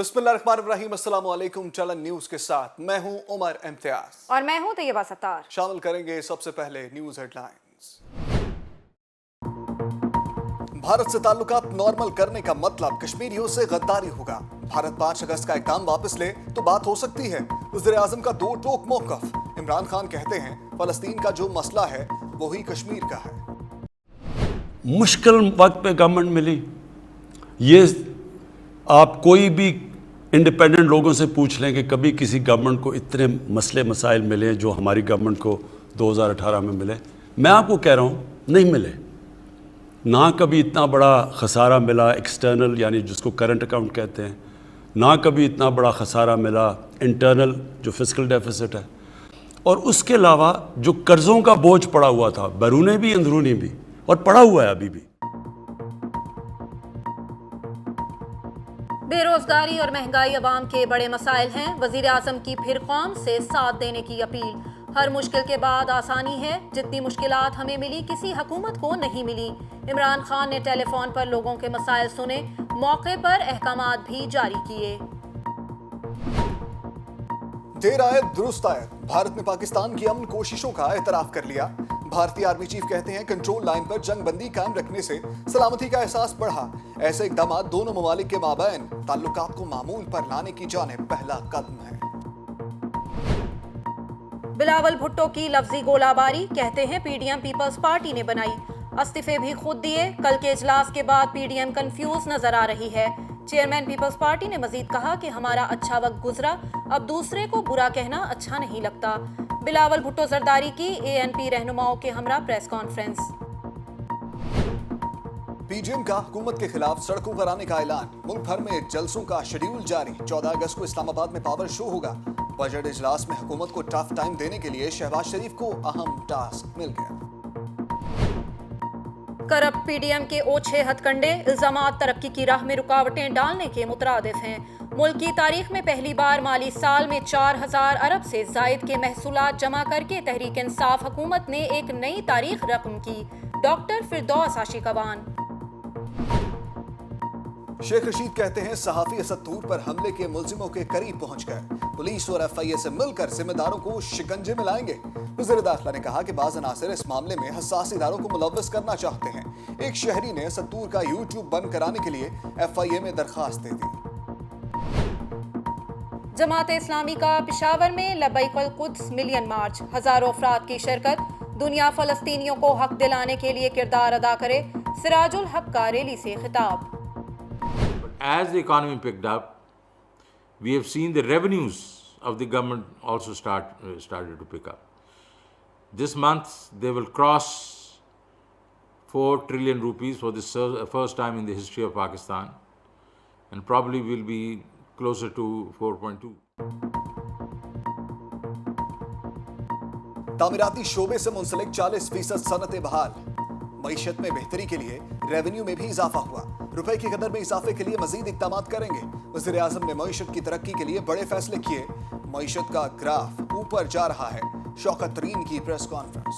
बिस्मिल्लाहिर्रहमानिर्रहीम, अस्सलाम वालेकुम। चलन न्यूज के साथ मैं हूं उमर इम्तियाज और मैं हूं तैयबा सत्तार। शामिल करेंगे सबसे पहले न्यूज हेडलाइंस। भारत से ताल्लुकात नॉर्मल करने का मतलब कश्मीरियों से गद्दारी होगा। भारत 5 अगस्त का इक़दाम वापस ले तो बात हो सकती है। वज़ीर आज़म का दो टोक मौक़िफ़। इमरान खान कहते हैं फ़लस्तीन का जो मसला है वही कश्मीर का है। मुश्किल वक्त पे गवर्नमेंट मिली, ये आप कोई भी इंडिपेंडेंट लोगों से पूछ लें कि कभी किसी गवर्नमेंट को इतने मसले मसाइल मिले जो हमारी गवर्नमेंट को 2018 में मिले। मैं आपको कह रहा हूँ नहीं मिले। ना कभी इतना बड़ा खसारा मिला एक्सटर्नल, यानी जिसको करंट अकाउंट कहते हैं, ना कभी इतना बड़ा खसारा मिला इंटरनल जो फिस्कल डेफिसिट है, और उसके अलावा जो कर्ज़ों का बोझ पड़ा हुआ था, बैरूनी भी अंदरूनी भी, और पड़ा हुआ है अभी भी। बेरोजगारी और महंगाई अवाम के बड़े मसाइल हैं। वजीर आज़म की फिर कौम से साथ देने की अपील। हर मुश्किल के बाद आसानी है, जितनी मुश्किलात हमें मिली किसी हुकूमत को नहीं मिली। इमरान खान ने टेलीफोन पर लोगों के मसाइल सुने, मौके पर अहकामात भी जारी किए। देर आए दुरुस्त आए, भारत ने पाकिस्तान की अमन कोशिशों का एतराफ़ कर लिया। भारतीय आर्मी चीफ कहते हैं कंट्रोल लाइन पर जंग बंदी कायम रखने से सलामती का एहसास बढ़ा। ऐसे इक़दाम दोनों ममालिक के माबैन ताल्लुकात को मामूल पर लाने की जानिब पहला कदम है। बिलावल भुट्टो की लफ्जी गोलाबारी, कहते हैं पीडीएम पीपल्स पार्टी ने बनाई। इस्तीफे भी खुद दिए। कल के इजलास के बाद पीडीएम कंफ्यूज नजर आ रही है। चेयरमैन पीपल्स पार्टी ने मजीद कहा कि हमारा अच्छा वक्त गुजरा, अब दूसरे को बुरा कहना अच्छा नहीं लगता। बिलावल भुट्टो जरदारी की एएनपी रहनुमाओं के हमरा प्रेस कॉन्फ्रेंस। पीडीएम का हुकूमत के खिलाफ सड़कों पर आने का ऐलान। मुल्क भर में जलसों का शेड्यूल जारी। 14 अगस्त को इस्लामाबाद में पावर शो होगा। बजट इजलास में हुकूमत को टफ टाइम देने के लिए शहबाज शरीफ को अहम टास्क मिल गया। करप्ट पीडीएम के ओछे हथकंडे, इल्जामात तरक्की की राह में रुकावटें डालने के मुतरादिफ हैं। मुल्क की तारीख में पहली बार माली साल में 4000 अरब से जायद के महसूलात जमा करके तहरीक इंसाफ हुकूमत ने एक नई तारीख रकम की। डॉक्टर फिरदौस आशिकवान। शेख रशीद कहते हैं सहाफी असदूर पर हमले के मुल्जिमों के करीब पहुंच गए। पुलिस और एफआईए से मिलकर जिम्मेदारों को शिकंजे में लाएंगे। वज़ीर दाखिला ने कहा कि बाज़ अनासिर इस मामले में हसास इदारों को मुलव्वस करना चाहते हैं। एक शहरी ने असदूर का यूट्यूब बंद कराने के लिए एफआईए में दरखास्त दे दी। जमात इस्लामी का पेशावर में लब्बैक अल कुद्स मिलियन मार्च, हजारों अफराद की शिरकत। दुनिया फलस्तीनियों को हक दिलाने के लिए किरदार अदा करे, सिराजुल हक का रैली से खिताब। As the economy picked up, we have seen the revenues of the government also started to pick up. This month they will cross 4 trillion rupees for the first time in the history of Pakistan, and probably will be closer to 4.2. तामीराती शोबे से मुंसलिक 40% सनतें बहाल। मईशत में बेहतरी के लिए revenue में भी इजाफा हुआ। रुपए की कदर में इजाफे के लिए मजीद इक़दाम करेंगे। वज़ीर आज़म ने मईशत की तरक्की के लिए बड़े फैसले किए। मईशत का ग्राफ ऊपर जा रहा है। शौकत तरीन की प्रेस कॉन्फ्रेंस।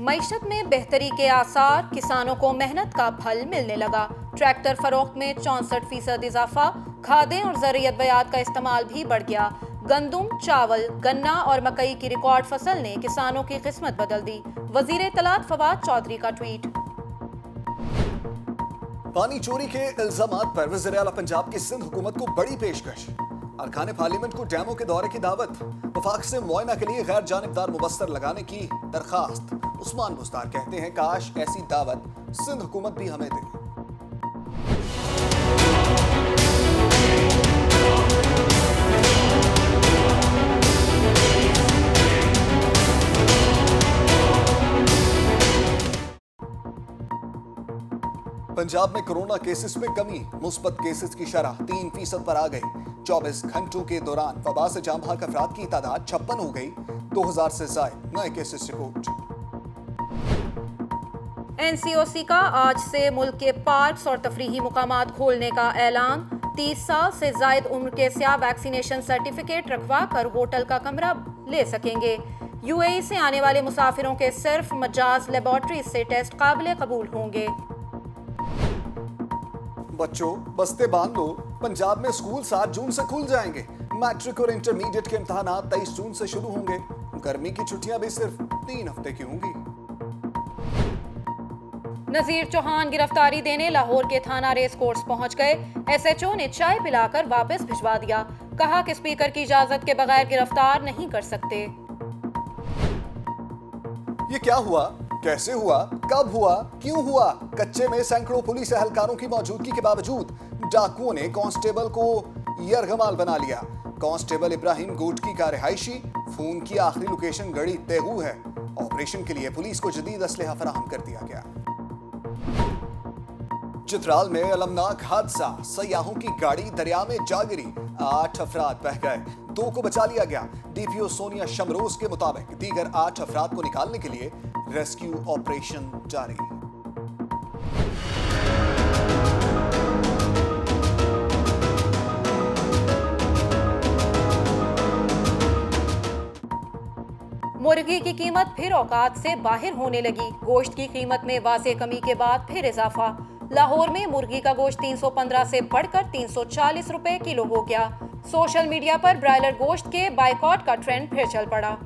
मईशत में बेहतरी के आसार, किसानों को मेहनत का फल मिलने लगा। ट्रैक्टर फरोख्त में 64% इजाफा। खादें और ज़रियत बयात का इस्तेमाल भी बढ़ गया। गंदुम, चावल, गन्ना और मकई की रिकॉर्ड फसल ने किसानों की किस्मत बदल दी। वज़ीर इत्तलात फवाद चौधरी का ट्वीट। पानी चोरी के इल्जामात पर वज़ीर आला पंजाब की सिंध हुकूमत को बड़ी पेशकश। अरकान पार्लियामेंट को डैमों के दौरे की दावत। वफाक से मुआयना के लिए गैर जानिबदार मुबस्तर लगाने की दरखास्त। उस्मान मुस्तार कहते हैं काश ऐसी दावत सिंध हुकूमत भी हमें दे। पंजाब में कोरोना केसेस में कमी। मुस्बत केसेस की शरह 3% पर आ गई। 24 घंटों के दौरान वबा से जाम भाग अफराद की तादाद 56 हो गई। 2000 से जायद नए केसेस रिपोर्ट। एनसीओसी का आज से मुल्क के पार्क्स और तफरीही मुकामात खोलने का ऐलान। 30 साल से जायद उम्र के सियाह वैक्सीनेशन सर्टिफिकेट रखवा कर होटल का कमरा ले सकेंगे। यूएई से आने वाले मुसाफिरों के सिर्फ मजाज लेबॉर्ट्री से टेस्ट काबिल कबूल होंगे। बच्चों बस्ते बांध लो, पंजाब में स्कूल 7 जून से खुल जाएंगे। मैट्रिक और इंटरमीडिएट के इम्तिहानात 23 जून से शुरू होंगे। गर्मी की छुट्टियां भी सिर्फ 3 हफ्ते की होंगी। नजीर चौहान गिरफ्तारी देने लाहौर के थाना रेस कोर्स पहुंच गए। एसएचओ ने चाय पिलाकर वापस भिजवा दिया। कहा कि स्पीकर की इजाजत के बगैर गिरफ्तार नहीं कर सकते। ये क्या हुआ, कैसे हुआ, कब हुआ, क्यों हुआ? कच्चे में सैकड़ों पुलिस एहलकारों की मौजूदगी के बावजूद डाकुओं ने कांस्टेबल को यरगमाल बना लिया। कांस्टेबल इब्राहिम गोटकी का रिहायशी, फोन की आखिरी लोकेशन गढ़ी तेहू है। ऑपरेशन के लिए पुलिस को जदीद असलहा फराहम कर दिया गया। चित्राल में अलमनाक हादसा, सयाहों की गाड़ी दरिया में जा गिरी, 8 अफराद बह गए, 2 को बचा लिया गया। डीपीओ सोनिया शमरोज के मुताबिक दीगर 8 अफराद को निकालने के लिए रेस्क्यू ऑपरेशन जारी। मुर्गी की कीमत फिर औकात से बाहर होने लगी। गोश्त की कीमत में वाज़ेह कमी के बाद फिर इजाफा। लाहौर में मुर्गी का गोश्त 315 से बढ़कर 340 रुपए किलो हो गया। सोशल मीडिया पर ब्रायलर गोश्त के बायकॉट का ट्रेंड फिर चल पड़ा।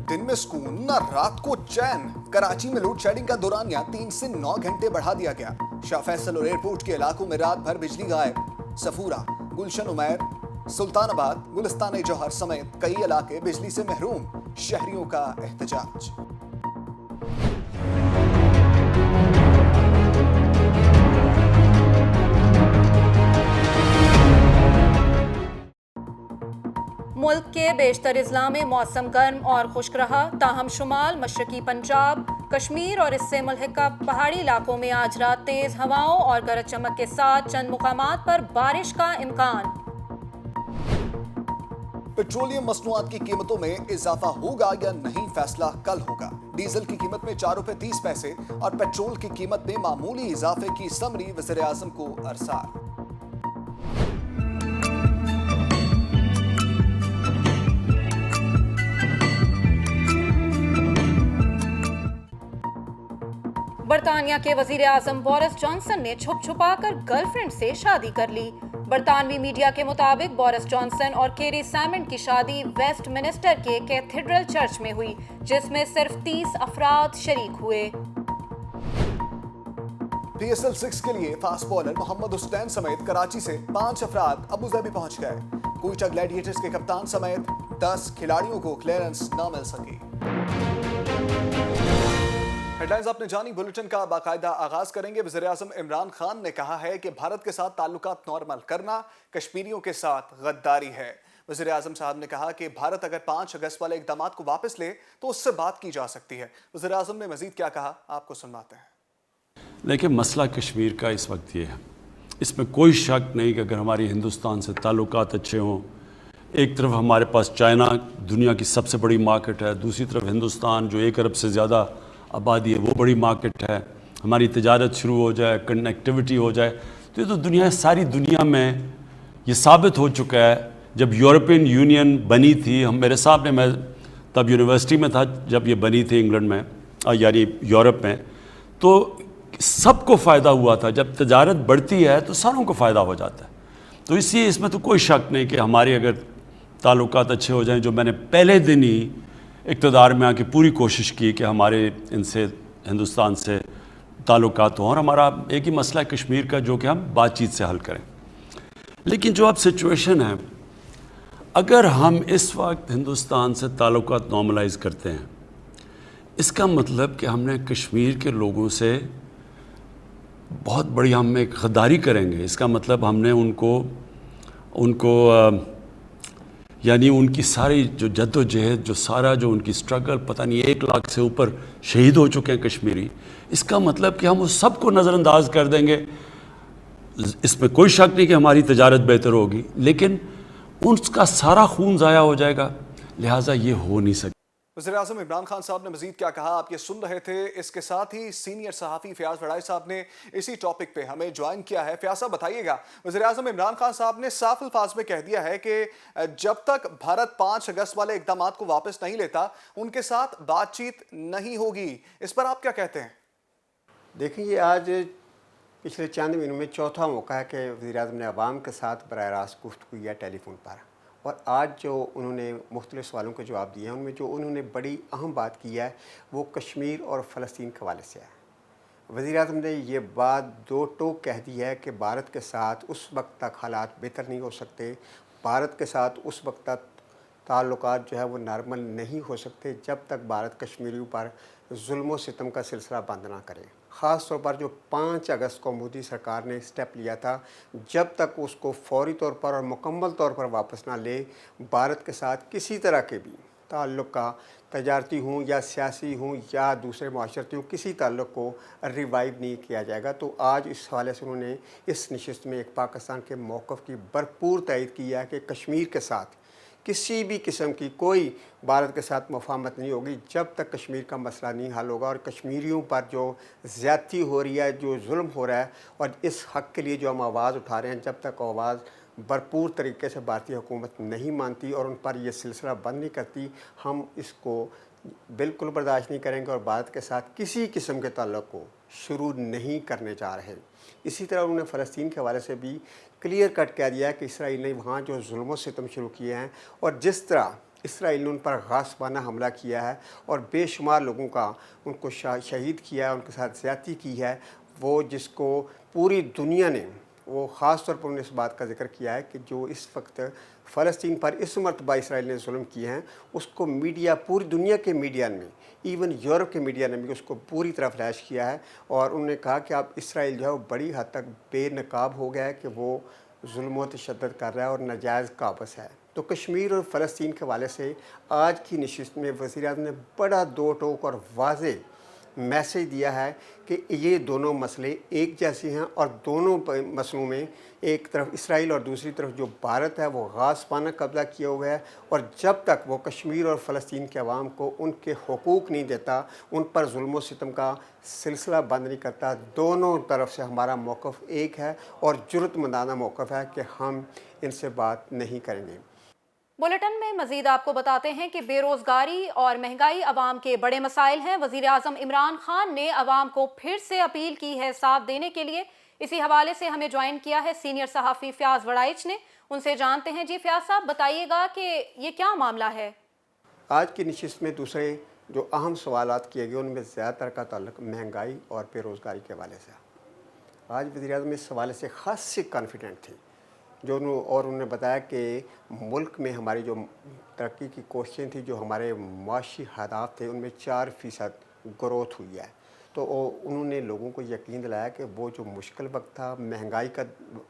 दिन में सुकून न रात को चैन। कराची में लोड शेडिंग का दौरानिया 3 से 9 घंटे बढ़ा दिया गया। शाह फैसल और एयरपोर्ट के इलाकों में रात भर बिजली गायब। सफूरा, गुलशन उमैर, सुल्तानाबाद, गुलिस्तान जौहर समेत कई इलाके बिजली से महरूम। शहरियों का एहतजाज। मुल्क के बेशतर अजला में मौसम गर्म और खुश्क रहा। ताहम शुमाल, मशरकी पंजाब, कश्मीर और इससे मुल्हिका पहाड़ी इलाकों में आज रात तेज हवाओं और गरज चमक के साथ चंद मुकामात पर बारिश का इम्कान। पेट्रोलियम मसनूआत की कीमतों में इजाफा होगा या नहीं, फैसला कल होगा। डीजल की कीमत में 4 रुपए 30 पैसे और पेट्रोल की कीमत में मामूली इजाफे की समरी वज़ीर आज़म को अरसाल। बरतानिया के वजीर आजम बोरिस जॉनसन ने छुप छुपा कर गर्लफ्रेंड से शादी कर ली। बरतानवी मीडिया के मुताबिक बोरिस जॉनसन और केरी सैमंड की शादी वेस्ट मिनिस्टर के कैथेड्रल चर्च में हुई, जिसमें सिर्फ 30 अफराद शरीक हुए। PSL 6 के लिए फास्ट बॉलर मोहम्मद हुसैन समेत कराची से 5 अफराद अबू धाबी पहुंच गए। कोयटा ग्लैडिएटर्स के कप्तान समेत 10 खिलाड़ियों को क्लियरेंस न मिल सकी। हेडलाइंस आपने जानी। बुलेटिन का बाकायदा आगाज करेंगे। वज़ीर आज़म इमरान खान ने कहा है कि भारत के साथ ताल्लुकात नॉर्मल करना कश्मीरियों के साथ गद्दारी है। वज़ीर आज़म साहब ने कहा कि भारत अगर 5 अगस्त वाले इक़दामात को वापस ले तो उससे बात की जा सकती है। वज़ीर आज़म ने मज़ीद क्या कहा, आपको सुनवाते हैं। देखिए, मसला कश्मीर का इस वक्त ये है, इसमें कोई शक नहीं कि अगर हमारी हिंदुस्तान से ताल्लुकात अच्छे हों, एक तरफ हमारे पास चाइना दुनिया की सबसे बड़ी मार्केट है, दूसरी तरफ हिंदुस्तान जो 1 अरब से ज़्यादा आबादी है वो बड़ी मार्केट है, हमारी तिजारत शुरू हो जाए, कनेक्टिविटी हो जाए, तो ये तो दुनिया, सारी दुनिया में ये साबित हो चुका है। जब यूरोपियन यूनियन बनी थी, मेरे साहब ने, मैं तब यूनिवर्सिटी में था जब ये बनी थी इंग्लैंड में, यानी यूरोप में, तो सबको फ़ायदा हुआ था। जब तिजारत बढ़ती है तो सारों को फ़ायदा हो जाता है। तो इसलिए इसमें तो कोई शक नहीं कि हमारे अगर ताल्लुकात अच्छे हो जाएं, जो मैंने पहले दिन ही इक़्तिदार में आके पूरी कोशिश की कि हमारे इनसे, हिंदुस्तान से ताल्लुकात हों, और हमारा एक ही मसला है कश्मीर का जो कि हम बातचीत से हल करें। लेकिन जो अब सिचुएशन है, अगर हम इस वक्त हिंदुस्तान से ताल्लुकात नॉर्मलाइज करते हैं, इसका मतलब कि हमने कश्मीर के लोगों से बहुत बड़ी हम एक गद्दारी करेंगे। इसका मतलब हमने उनको यानी उनकी सारी जो जद्दोजहद, जो सारा जो उनकी स्ट्रगल, पता नहीं 1 लाख से ऊपर शहीद हो चुके हैं कश्मीरी, इसका मतलब कि हम उस सब को नज़रअंदाज कर देंगे। इसमें कोई शक नहीं कि हमारी तिजारत बेहतर होगी, लेकिन उसका सारा खून ज़ाया हो जाएगा। लिहाजा ये हो नहीं सकता। वज़ीर-ए-आज़म इमरान खान साहब ने मजीद क्या कहा आप ये सुन रहे थे। इसके साथ ही सीनियर सहाफ़ी फयाज वड़ाइच साहब ने इसी टॉपिक पे हमें ज्वाइन किया है। फयाज साहब बताइएगा, वज़ीर-ए-आज़म इमरान खान साहब ने साफ अल्फाज में कह दिया है कि जब तक भारत 5 अगस्त वाले इक़दाम को वापस नहीं लेता उनके साथ बातचीत नहीं होगी। इस पर आप क्या कहते हैं? देखिए, ये आज पिछले चंद महीनों में चौथा मौका है कि वज़ीर-ए-आज़म ने अवाम के साथ बराह रास्त गुफ्तगू किया टेलीफोन पर, और आज जो उन्होंने मुख्तलिफ़ सवालों के जवाब दिए हैं उनमें जो उन्होंने बड़ी अहम बात की है वो कश्मीर और फ़लस्तीन के हवाले से है। वज़ीर-ए-आज़म ने ये बात दो टोक कह दी है कि भारत के साथ उस वक्त तक हालात बेहतर नहीं हो सकते, भारत के साथ उस वक्त तक ताल्लुकात जो है वो नॉर्मल नहीं हो सकते जब तक भारत कश्मीरियों पर जुल्म सितम का सिलसिला बंद ना करे। ख़ास तौर पर जो 5 अगस्त को मोदी सरकार ने स्टेप लिया था, जब तक उसको फौरी तौर पर और मुकम्मल तौर पर वापस ना ले, भारत के साथ किसी तरह के भी ताल्लुक़ का तजारती हूँ या सियासी हूँ या दूसरे माशरती हूँ, किसी ताल्लुक़ को रिवाइव नहीं किया जाएगा। तो आज इस हवाले से उन्होंने इस नशिस्त में एक पाकिस्तान के मौक़िफ़ की भरपूर तायद की है कि कश्मीर के साथ किसी भी किस्म की कोई भारत के साथ मुफाहमत नहीं होगी जब तक कश्मीर का मसला नहीं हल होगा। और कश्मीरियों पर जो ज़्यादती हो रही है, जो जुल्म हो रहा है, और इस हक़ के लिए जो हम आवाज़ उठा रहे हैं, जब तक आवाज़ भरपूर तरीके से भारतीय हुकूमत नहीं मानती और उन पर यह सिलसिला बंद नहीं करती, हम इसको बिल्कुल बर्दाश्त नहीं करेंगे और भारत के साथ किसी किस्म के ताल्लुक़ को शुरू नहीं करने जा रहे। इसी तरह उन्होंने फ़लस्तीन के हवाले से भी क्लियर कट कह दिया है कि इसराइल ने वहाँ जो जुल्म सितम शुरू किए हैं और जिस तरह इसराइल ने उन पर गासबाना हमला किया है और बेशुमार लोगों का उनको शहीद किया है, उनके साथ ज़्यादती की है, वो जिसको पूरी दुनिया ने, वो ख़ास तौर पर उन्होंने इस बात का जिक्र किया है कि जो इस वक्त फ़लस्तीन पर इस मरतबा इसराइल ने जुल्म किए हैं उसको मीडिया, पूरी दुनिया के मीडिया में, इवन यूरोप के मीडिया ने भी उसको पूरी तरह फ्लैश किया है। और उन्होंने कहा कि अब इसराइल जो है वो बड़ी हद तक बेनकाब हो गया है कि वो जुल्म व तशद्दुद कर रहा है और नाजायज़ काबज़ है। तो कश्मीर और फ़लस्तीन के हवाले से आज की नशिस्त में वज़ीर-ए-आज़म ने बड़ा दो टोक और वाज़े मैसेज दिया है कि ये दोनों मसले एक जैसे हैं और दोनों मसलों में एक तरफ इसराइल और दूसरी तरफ जो भारत है वो गासबाना कब्ज़ा किया हुआ है, और जब तक वो कश्मीर और फ़लस्तीन के अवाम को उनके हुकूक नहीं देता, उन पर जुल्म सितम का सिलसिला बंद नहीं करता, दोनों तरफ से हमारा मौक़िफ़ एक है और जुर्रतमंदाना मौक़िफ़ है कि हम इनसे बात नहीं करेंगे। बुलेटिन में मजीद आपको बताते हैं कि बेरोजगारी और महंगाई अवाम के बड़े मसाइल हैं। वज़ीर-ए-आज़म इमरान खान ने अवाम को फिर से अपील की है साथ देने के लिए। इसी हवाले से हमें ज्वाइन किया है सीनियर सहाफ़ी फयाज वड़ाइच ने, उनसे जानते हैं। जी फयाज साहब, बताइएगा कि ये क्या मामला है? आज की नशिस्त में दूसरे जो अहम सवालात किए गए उनमें ज़्यादातर का ताल्लुक महंगाई और बेरोज़गारी के हवाले से। आज वज़ीर-ए-आज़म इस हवाले से ख़ासी कॉन्फिडेंट थी और उन्होंने बताया कि मुल्क में हमारी जो तरक्की की कोशिशें थी, जो हमारे माशी हदाफ थे, उनमें 4% ग्रोथ हुई है। तो उन्होंने लोगों को यकीन दिलाया कि वो जो मुश्किल वक्त था, महंगाई का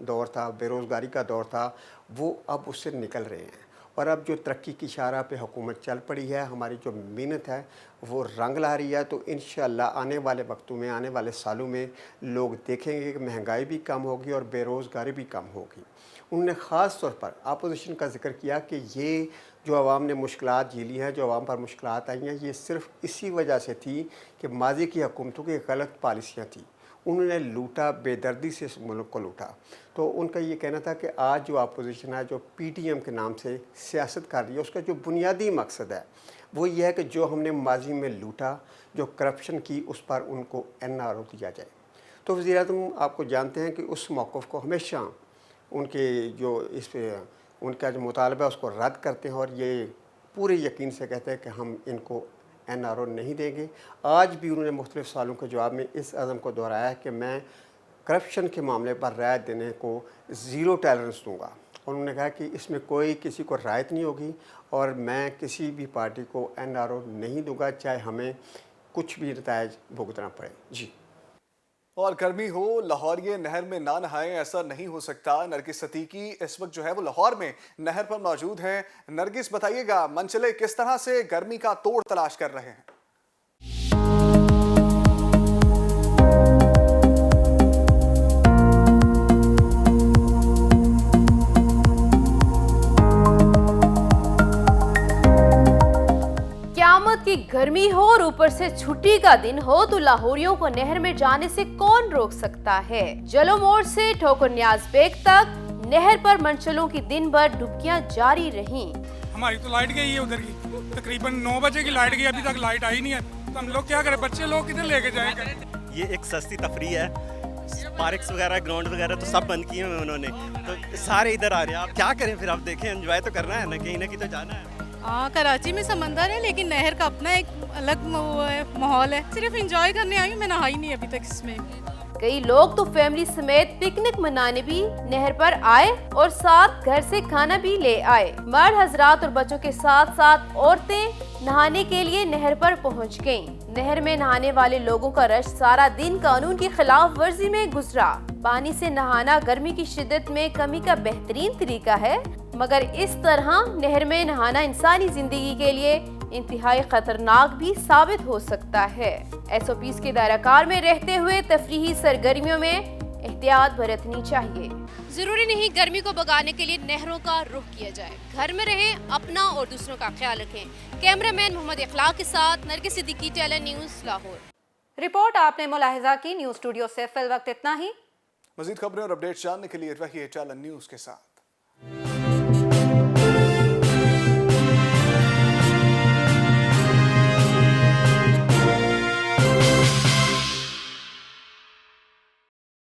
दौर था, बेरोज़गारी का दौर था, वो अब उससे निकल रहे हैं और अब जो तरक्की की शाहराह पे हुकूमत चल पड़ी है, हमारी जो मेहनत है वो रंग ला रही है। तो इंशाअल्लाह आने वाले वक्तों में, आने वाले सालों में लोग देखेंगे कि महंगाई भी कम होगी और बेरोज़गारी भी कम होगी। उन्होंने ख़ास तौर पर अपोजिशन का जिक्र किया कि ये जो आवाम ने मुश्किलात झेली हैं, जो आवाम पर मुश्किलात आई हैं, ये सिर्फ़ इसी वजह से थी कि माजी की हुकूमतों की गलत पॉलिसियाँ थी। उन्होंने लूटा, बेदर्दी से इस मुल्क को लूटा। तो उनका ये कहना था कि आज जो अपोजिशन है, जो PTM के नाम से सियासत कर रही है, उसका जो बुनियादी मकसद है वो ये है कि जो हमने माजी में लूटा, जो करप्शन की, उस पर उनको NRO दिया जाए। तो वज़ीर-ए-आज़म आपको जानते हैं कि उस मौक़िफ़ को हमेशा उनके जो इस पे उनका जो मुतालबा है उसको रद्द करते हैं और ये पूरे यकीन से कहते हैं कि हम इनको NRO नहीं देंगे। आज भी उन्होंने मुख्तलिफ़ सवालों के जवाब में इस अज़म को दोहराया है कि मैं करप्शन के मामले पर राय देने को ज़ीरो टॉलरेंस दूँगा। उन्होंने कहा कि इसमें कोई किसी को रायत नहीं होगी और मैं किसी भी पार्टी को NRO नहीं दूँगा, चाहे हमें कुछ भी नतायज भुगतना पड़े। जी। और गर्मी हो, लाहौरिये नहर में ना नहाएं, ऐसा नहीं हो सकता। नरगिस सतीकी इस वक्त जो है वो लाहौर में नहर पर मौजूद हैं। नरगिस, बताइएगा मनचले किस तरह से गर्मी का तोड़ तलाश कर रहे हैं? गर्मी हो और ऊपर से छुट्टी का दिन हो तो लाहौरियों को नहर में जाने से कौन रोक सकता है। जलो मोड़ से ठोकर नियाज बेग तक नहर पर मंचलों की दिन भर डुबकियां जारी रहीं। हमारी तो लाइट गई है उधर की, तकरीबन 9 बजे की लाइट गई, अभी तक लाइट आई नहीं है। तो हम लोग क्या करें, बच्चे लोग किधर लेके जाएंगे। ये एक सस्ती तफरी है, पार्क्स वगैरह ग्राउंड वगैरह तो सब बंद किए हुए उन्होंने, तो सारे इधर आ रहे हैं। आप क्या करें फिर, आप देखें, एंजॉय तो करना है ना, कहीं ना कहीं तो जाना है। हाँ, कराची में समंदर है लेकिन नहर का अपना एक अलग माहौल है। सिर्फ एंजॉय करने आई हूँ, मैं नहाई नहीं अभी तक इसमें। कई लोग तो फैमिली समेत पिकनिक मनाने भी नहर पर आए और साथ घर से खाना भी ले आए। मर्द हजरात और बच्चों के साथ साथ औरतें नहाने के लिए नहर पर पहुंच गईं। नहर में नहाने वाले लोगों का रश सारा दिन कानून की खिलाफ वर्जी में गुजरा। पानी से नहाना गर्मी की शिद्दत में कमी का बेहतरीन तरीका है, मगर इस तरह नहर में नहाना इंसानी जिंदगी के लिए इंतहाई खतरनाक भी साबित हो सकता है। SOPs के दायराकार में रहते हुए तफरीही सरगर्मियों में एहतियात बरतनी चाहिए। जरूरी नहीं गर्मी को भगाने के लिए नहरों का रुख किया जाए। घर में रहें, अपना और दूसरों का ख्याल रखें। कैमरामैन मोहम्मद इखलाक के साथ Nargis Siddiqui, talent news, Lahore. Report आपने मुलाहिजा की। न्यूज़ स्टूडियो से फिल वक्त इतना ही। मज़ीद खबरें और अपडेट्स जानने के लिए रहिए टैलेंट न्यूज़ के साथ।